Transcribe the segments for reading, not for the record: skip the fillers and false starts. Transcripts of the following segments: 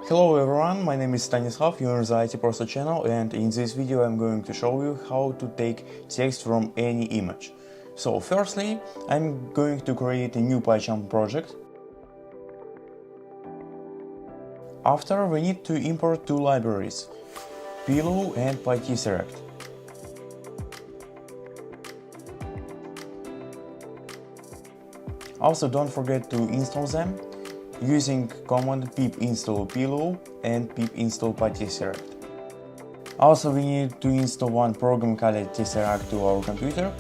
Hello everyone, my name is Stanislav, you're on the IT Prosto channel, and in this video I'm going to show you how to take text from any image. So firstly, I'm going to create a new PyCharm project. After, we need to import two libraries, Pillow and pytesseract. Also, don't forget to install them using command pip install pillow and pip install pytesseract. Also, we need to install one program called Tesseract to our computer.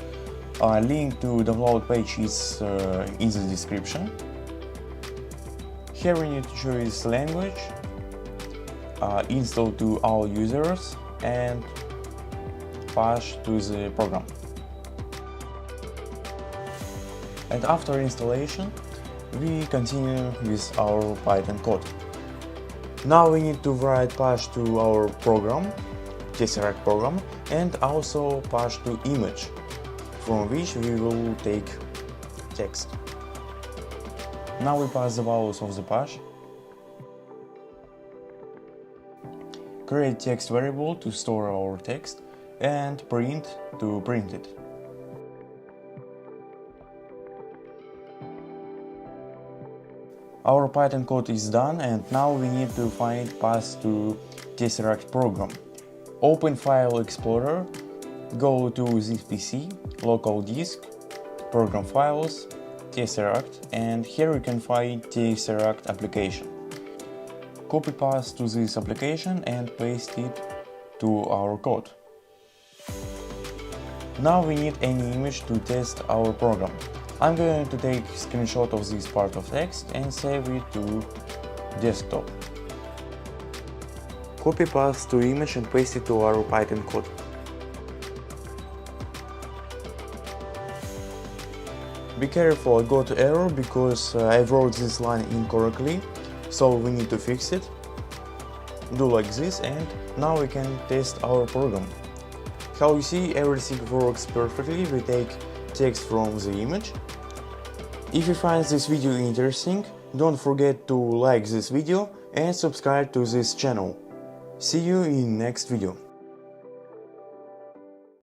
A link to download page is in the description. Here we need to choose language, install to all users, and push to the program. And after installation, we continue with our Python code. Now we need to write push to our program, Tesseract program, and also push to image, from which we will take text. Now we pass the values of the push, create text variable to store our text, and print to print it. Our Python code is done, and now we need to find path to Tesseract program. Open File Explorer, go to this PC, local disk, program files, Tesseract, and here you can find Tesseract application. Copy path to this application and paste it to our code. Now we need any image to test our program. I'm going to take a screenshot of this part of text and save it to desktop. Copy path to image and paste it to our Python code. Be careful, I got error because I wrote this line incorrectly, so we need to fix it. Do like this, and now we can test our program. How you see, everything works perfectly. We take text from the image. If you find this video interesting, don't forget to like this video and subscribe to this channel. See you in next video.